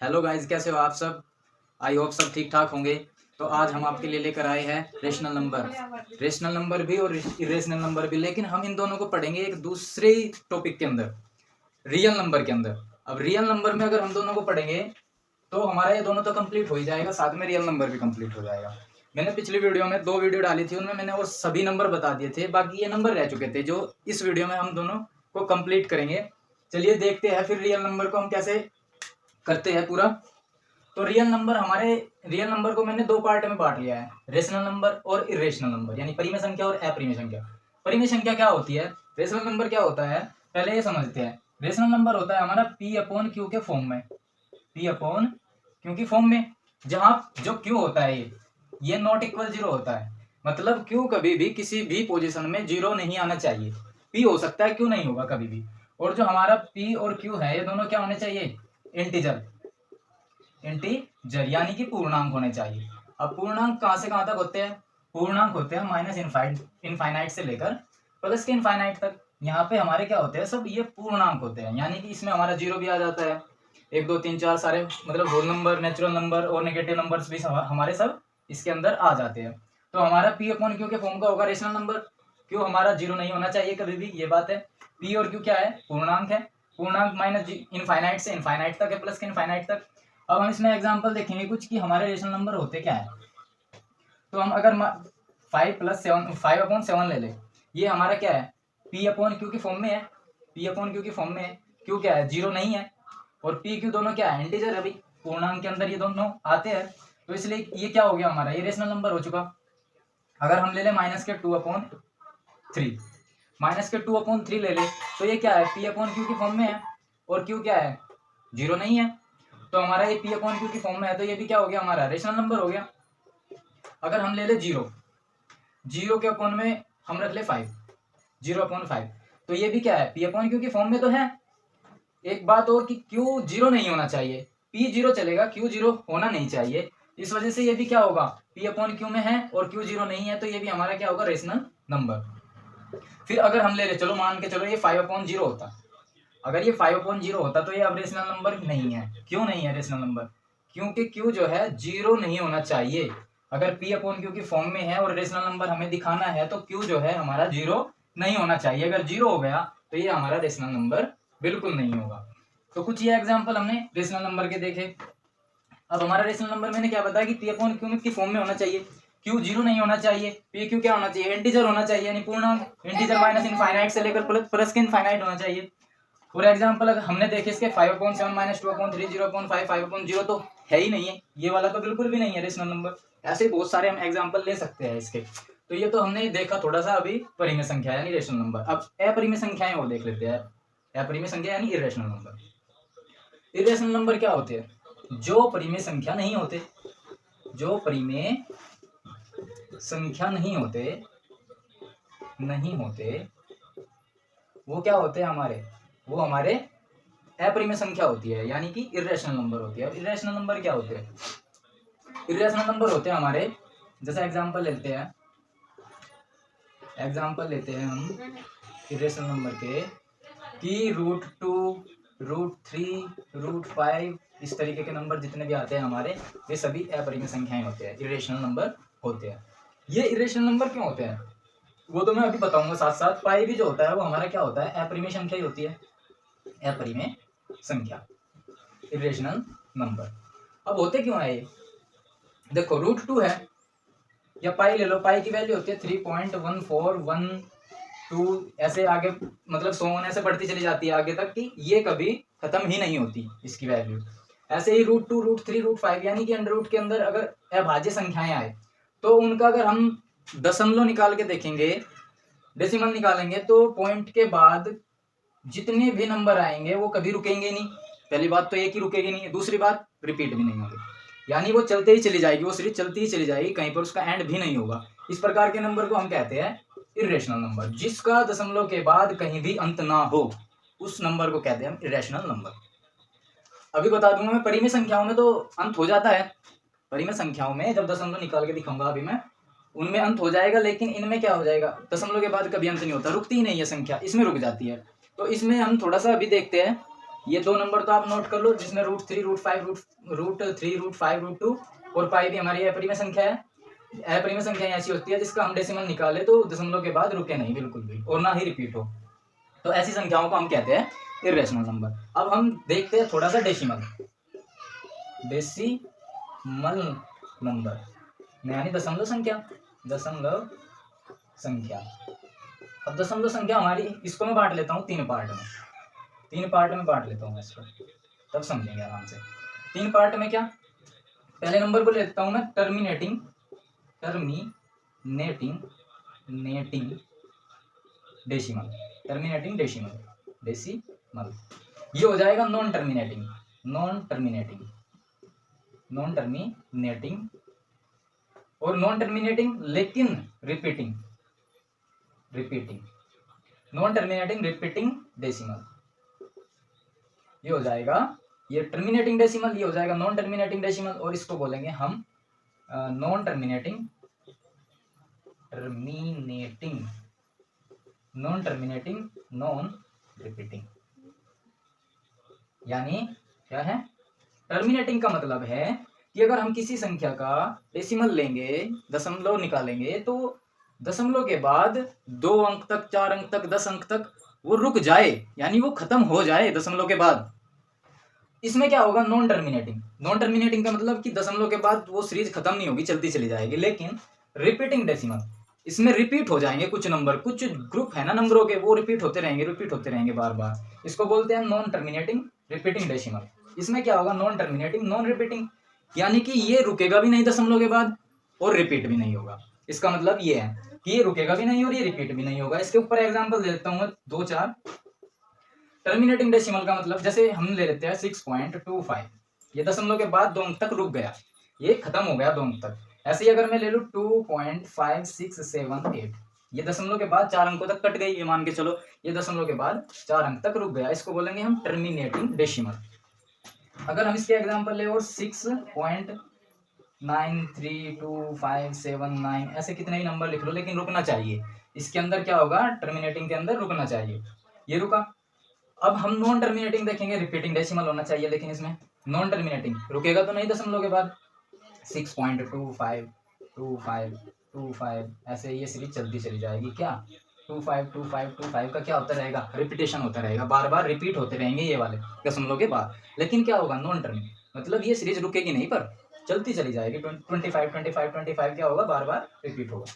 Hello guys, कैसे हो आप सब। आई होप सब ठीक ठाक होंगे। तो आज हम आपके लिए लेकर आए हैं रेशनल नंबर भी और इरेशनल नंबर भी, लेकिन हम इन दोनों को पढ़ेंगे एक दूसरे टॉपिक के अंदर, रियल नंबर के अंदर। अब रियल नंबर में अगर हम दोनों को पढ़ेंगे तो हमारा ये दोनों तो कंप्लीट हो ही जाएगा, साथ में रियल नंबर भी कंप्लीट हो जाएगा। मैंने पिछली वीडियो में 2 वीडियो डाली थी, उनमें मैंने वो सभी नंबर बता दिए थे, बाकी ये नंबर रह चुके थे जो इस वीडियो में हम दोनों को कंप्लीट करेंगे। चलिए देखते हैं फिर रियल नंबर को हम कैसे करते हैं पूरा। तो रियल नंबर को मैंने 2 पार्ट में बांट लिया है, रेशनल नंबर और इरेशनल नंबर, यानी परिमेय संख्या और अपरिमेय संख्या। परिमेय संख्या क्या होती है, रेशनल नंबर क्या होता है, पहले ये समझते हैं। रेशनल नंबर होता है हमारा P अपॉन Q के फॉर्म में, P अपॉन Q की फॉर्म में, जहां जो Q होता है ये नॉट इक्वल 0 होता है। मतलब Q कभी भी किसी भी पोजीशन में 0 नहीं आना चाहिए। P हो सकता है, Q नहीं होगा कभी भी। और जो हमारा P और Q है ये दोनों क्या होने चाहिए, इंटीजर यानी कि पूर्णांक होने चाहिए। अब पूर्णांक कहां से कहां तक होते हैं, पूर्णांक होते हैं माइनस इनफाइनाइट से लेकर प्लस के इनफाइनाइट तक। यहाँ पे हमारे क्या होते हैं, सब ये पूर्णांक होते हैं, यानी कि इसमें हमारा 0 भी आ जाता है, 1 2 3 4 सारे, मतलब होल नंबर, नेचुरल नंबर और नेगेटिव नंबर्स भी हमारे सब इसके अंदर आ जाते हैं। तो हमारा P अपॉन Q के फॉर्म का होगा रेशनल नंबर। Q हमारा 0 नहीं होना चाहिए कभी भी, ये बात है। P और Q क्या है, पूर्णांक है। पूर्णांक माइनस इनफाइनाइट से इनफाइनाइट तक है, प्लस के इनफाइनाइट तक। अब हम इसमें एग्जांपल देखेंगे कुछ कि हमारे रेशनल नंबर होते क्या है। तो हम अगर 5 अपॉन 7 ले ले, ये हमारा क्या है, P अपॉन Q की फॉर्म में है, P अपॉन Q की फॉर्म में है। Q क्या है, 0 नहीं है, और P Q दोनों क्या है, इंटीजर। अभी पूर्णांक के अंदर ये दोनों आते हैं, तो इसलिए ये क्या हो गया हमारा, ये रेशनल नंबर हो चुका। अगर हम ले ले माइनस के 2 अपॉन 3, माइनस के 2 अपॉन 3 ले ले, तो ये क्या है, P अपॉन Q की फॉर्म में है, और Q क्या है, 0 नहीं है। तो हमारा ये P अपॉन Q की फॉर्म में है, तो ये भी क्या हो गया, हमारा रेशनल नंबर हो गया। अगर हम ले ले 0 के अपॉन में हम रख ले 5, 0 अपॉन 5, तो ये भी क्या है, P अपॉन Q की फॉर्म में तो है। एक बात और कि Q 0 नहीं होना चाहिए, P 0 चलेगा, Q 0 होना नहीं चाहिए। इस वजह से ये भी क्या होगा, P अपॉन Q में है और Q 0 नहीं है, तो ये भी हमारा क्या होगा, रेशनल नंबर। फिर अगर हम ले ले, चलो मान के चलो ये 5 अपॉन 0 होता, अगर ये 5 अपॉन 0 होता तो ये अब रेशनल नंबर नहीं है। क्यों नहीं है रेशनल नंबर, क्योंकि Q जो है 0 नहीं होना चाहिए। अगर P अपॉन Q की फॉर्म में है और रेशनल नंबर हमें दिखाना है, तो Q जो है हमारा 0 नहीं होना चाहिए। अगर 0 हो गया तो ये हमारा रेशनल नंबर बिल्कुल नहीं होगा। तो कुछ ये एग्जाम्पल हमने रेशनल नंबर के देखे। अब हमारा रेशनल नंबर मैंने क्या बताया कि P अपॉन Q की फॉर्म में होना चाहिए, Q 0 नहीं होना चाहिए, P Q क्या होना चाहिए, इंटीजर होना चाहिए, यानी पूर्णांक, इंटीजर माइनस इनफाइनाइट से लेकर प्लस के इनफाइनाइट होना चाहिए। फॉर एग्जाम्पल अगर हमने देखे इसके 5 upon 7 minus 2 upon 3 0 upon 5 5 upon 0 तो है ही नहीं है, ये वाला तो बिल्कुल भी नहीं है रेशनल नंबर। ऐसे बहुत सारे हम एग्जाम्पल ले सकते हैं इसके। तो ये तो हमने देखा थोड़ा सा अभी परिमेय संख्या यानी रेशनल नंबर। अब अपरिमेय संख्याएं वो देख लेते हैं। अपरिमेय संख्या यानी इरेशनल नंबर। इरेशनल नंबर क्या होते हैं, जो परिमेय संख्या नहीं होते, जो परिमेय संख्या नहीं होते वो क्या होते हैं हमारे, वो हमारे अपरिमेय संख्या होती है, यानी कि इरेशनल नंबर होती है। अब इरेशनल नंबर क्या होते हैं, इरेशनल नंबर होते हैं हमारे, जैसे एग्जांपल लेते हैं हम इरेशनल नंबर के कि √2 √3 √5 इस तरीके के नंबर जितने भी आते हैं हमारे, ये सभी अपरिमेय संख्याएं होते हैं, इरेशनल नंबर होते हैं। ये इरेशनल नंबर क्यों होते हैं वो तो मैं अभी बताऊंगा साथ साथ। पाई भी जो होता है वो हमारा क्या होता है, अपरिमेय संख्या ही होती है, अपरिमेय संख्या, इरेशनल नंबर। अब होते क्यों है ये, देखो √2 है या पाई ले लो, पाई की वैल्यू होती है 3.1412, ऐसे आगे मतलब 100 ऐसे बढ़ती चली जाती है आगे तक कि ये कभी खत्म ही नहीं होती इसकी वैल्यू। ऐसे ही √2 √3 √5 यानी कि अंडर रूट के अंदर अगर अभाज्य संख्याएं आए तो उनका अगर हम दशमलव निकाल के देखेंगे, डेसिमल निकालेंगे, तो पॉइंट के बाद जितने भी नंबर आएंगे वो कभी रुकेंगे नहीं। पहली बात तो एक ही रुकेगी नहीं, दूसरी बात रिपीट भी नहीं होगी, यानी वो चलते ही चली जाएगी, वो सिर्फ चलती ही चली जाएगी, कहीं पर उसका एंड भी नहीं होगा। इस प्रकार के नंबर को हम कहते हैं इरेशनल नंबर, जिसका दशमलव के बाद कहीं भी अंत ना हो, उस नंबर को कहते हैं हम इरेशनल नंबर। अभी बता दूंगा मैं, परिमेय संख्याओं में तो अंत हो जाता है, परिमेय संख्याओं में जब दशमलव निकाल के दिखाऊंगा अभी मैं, उनमें अंत हो जाएगा, लेकिन इनमें क्या हो जाएगा, दशमलव के बाद कभी अंत नहीं होता, रुकती ही नहीं है संख्या, इसमें रुक जाती है। तो इसमें हम थोड़ा सा अभी देखते हैं ये 2 नंबर तो आप नोट कर लो, जिसमें √3, √5, √2 और पाई भी हमारी अपरिमेय संख्या है। अपरिमेय संख्या ऐसी होती है जिसका हम डेसिमल निकाले तो दशमलव के बाद रुके नहीं बिल्कुल भी, और ना ही रिपीट हो। तो ऐसी संख्याओं को हम कहते हैं इर्रेशनल नंबर। अब हम देखते हैं थोड़ा सा डेसिमल नंबर, यानी दशमलव संख्या। अब दशमलव संख्या हमारी, इसको मैं बांट लेता हूँ 3 पार्ट में बांट लेता हूँ इसको, तब समझेंगे आराम से। 3 पार्ट में क्या, पहले नंबर को लेता हूँ मैं टर्मिनेटिंग डेसिमल। ये हो जाएगा नॉन टर्मिनेटिंग और नॉन टर्मिनेटिंग लेकिन repeating non terminating repeating decimal. ये हो जाएगा ये टर्मिनेटिंग डेसिमल, ये हो जाएगा नॉन टर्मिनेटिंग डेसिमल, और इसको बोलेंगे हम नॉन टर्मिनेटिंग नॉन रिपीटिंग। यानी क्या है, टर्मिनेटिंग का मतलब है कि अगर हम किसी संख्या का डेसिमल लेंगे, दशमलव निकालेंगे, तो दशमलव के बाद 2 अंक तक, 4 अंक तक, 10 अंक तक वो रुक जाए, यानी वो खत्म हो जाए दशमलव के बाद, इसमें क्या होगा, नॉन टर्मिनेटिंग का मतलब कि दशमलव के बाद वो सीरीज खत्म नहीं होगी, चलती चली जाएगी। लेकिन रिपीटिंग डेसिमल, इसमें रिपीट हो जाएंगे कुछ नंबर, कुछ ग्रुप है ना नंबरों के, वो रिपीट होते रहेंगे बार बार। इसको बोलते हैं नॉन टर्मिनेटिंग रिपीटिंग डेसिमल। इसमें क्या होगा, नॉन टर्मिनेटिंग नॉन रिपीटिंग, यानी कि ये रुकेगा भी नहीं दशमलव के बाद और रिपीट भी नहीं होगा। इसका मतलब ये है कि ये रुकेगा भी नहीं और ये रिपीट भी नहीं होगा। इसके ऊपर एग्जाम्पल दे देता हूँ 2-4। टर्मिनेटिंग डेसिमल का मतलब, जैसे हम ले लेते हैं 6.25, ये दशमलव के बाद 2 अंक तक रुक गया, ये खत्म हो गया 2 अंक तक। ऐसे ही अगर मैं ले लूँ 2.5678, ये दशमलव के बाद 4 अंकों तक कट गई, ये मान के चलो ये दशमलव के बाद 4 अंक तक रुक गया, इसको बोलेंगे हम टर्मिनेटिंग डेसिमल। अगर हम इसके एग्जाम्पल ले और 6.93257 ऐसे कितने ही नंबर लिख लो, लेकिन रुकना चाहिए इसके अंदर, क्या होगा, टर्मिनेटिंग के अंदर रुकना चाहिए, ये रुका। अब हम नॉन टर्मिनेटिंग देखेंगे, रिपीटिंग डेसिमल होना चाहिए, लेकिन इसमें नॉन टर्मिनेटिंग रुकेगा तो नहीं दशमलव के बाद। 6.2525 ऐसे ये सीरीज चलती चली जाएगी। क्या 252525 का क्या होता रहेगा, रिपीटेशन होता रहेगा, बार बार रिपीट होते रहेंगे ये वाले दशमलव के बाद। लेकिन क्या होगा, नॉन टर्मिनेटिंग मतलब ये सीरीज रुकेगी नहीं, पर चलती चली जाएगी। 25 क्या होगा, बार बार रिपीट होगा।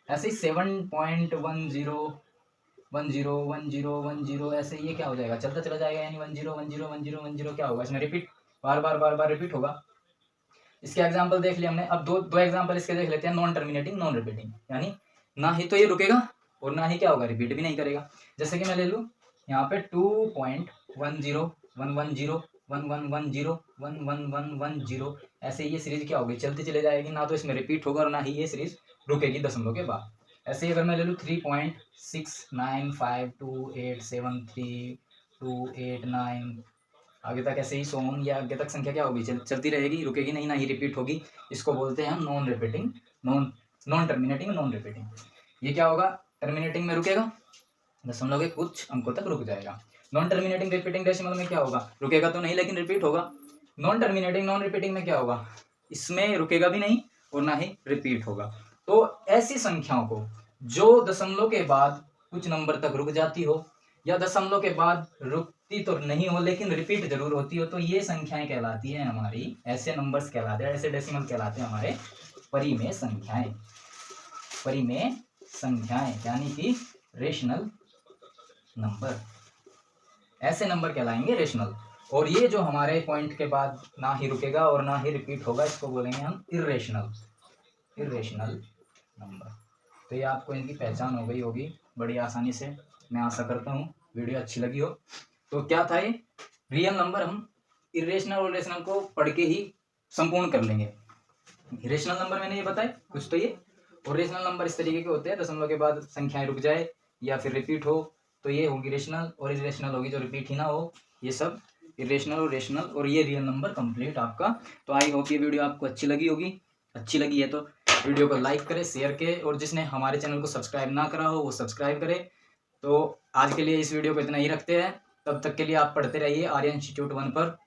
ऐसे ही 7.10 ऐसे ये क्या हो जाएगा, चलता चला जाएगा, यानी 10 क्या होगा, इसमें रिपीट बार बार रिपीट होगा। इसके एग्जांपल देख लिया हमने। अब दो एग्जांपल इसके देख लेते हैं, नॉन टर्मिनेटिंग नॉन रिपीटिंग, यानी ना ही तो ये रुकेगा और ना ही क्या होगा, रिपीट भी नहीं करेगा। जैसे कि मैं ले लूँ यहाँ पे 2.10 ऐसे ये सीरीज क्या होगी, चलती चली जाएगी, ना तो इसमें रिपीट होगा और ना ही ये सीरीज रुकेगी दशमलव के बाद। ऐसे ही अगर मैं ले लूँ 3.6952873289 आगे तक, ऐसे ही सोन या आगे तक संख्या क्या होगी, चलती रहेगी, रुकेगी नहीं, ना ही रिपीट होगी। इसको बोलते हैं हम नॉन टर्मिनेटिंग नॉन रिपीटिंग। ये क्या होगा, टर्मिनेटिंग में रुकेगा, दशमलव के कुछ अंकों तक रुक जाएगा। नॉन टर्मिनेटिंग रिपीटिंग डेसिमल में क्या होगा, रुकेगा तो नहीं लेकिन रिपीट होगा। नॉन टर्मिनेटिंग नॉन रिपीटिंग में क्या होगा, इसमें रुकेगा भी नहीं और ना ही रिपीट होगा। तो ऐसी संख्याओं को जो दशमलव के बाद कुछ नंबर तक रुक जाती हो, या दशमलव के बाद रुकती तो नहीं हो लेकिन रिपीट जरूर होती हो, तो ये संख्याएं कहलाती हैं हमारी, ऐसे नंबर्स कहलाते हैं, ऐसे डेसिमल कहलाते हैं हमारे परिमेय संख्याएं, यानी कि रेशनल नंबर। ऐसे नंबर कहलाएंगे रेशनल। और ये जो हमारे पॉइंट के बाद ना ही रुकेगा और ना ही रिपीट होगा, इसको बोलेंगे हम इर्रेशनल नंबर। तो ये आपको इनकी पहचान हो गई होगी बड़ी आसानी से, मैं आशा करता हूँ वीडियो अच्छी लगी हो। तो क्या था ये, रियल नंबर हम इर्रेशनल और रेशनल को पढ़ के ही संपूर्ण कर लेंगे। रेशनल नंबर मैंने ये बताया कुछ तो ये, और रेशनल नंबर इस तरीके के होते हैं, दशमलव के बाद संख्याएं रुक जाए या फिर रिपीट हो तो ये होगी रेशनल, और इर्रेशनल होगी जो रिपीट ही ना हो, ये सब इर्रेशनल और रेशनल, और ये रियल नंबर कंप्लीट आपका। तो आई होप ये वीडियो आपको अच्छी लगी होगी। अच्छी लगी है तो वीडियो को लाइक करें, शेयर करें, और जिसने हमारे चैनल को सब्सक्राइब ना करा हो वो सब्सक्राइब करे। तो आज के लिए इस वीडियो को इतना ही रखते हैं। तब तक के लिए आप पढ़ते रहिए आर्यन इंस्टीट्यूट 1 पर।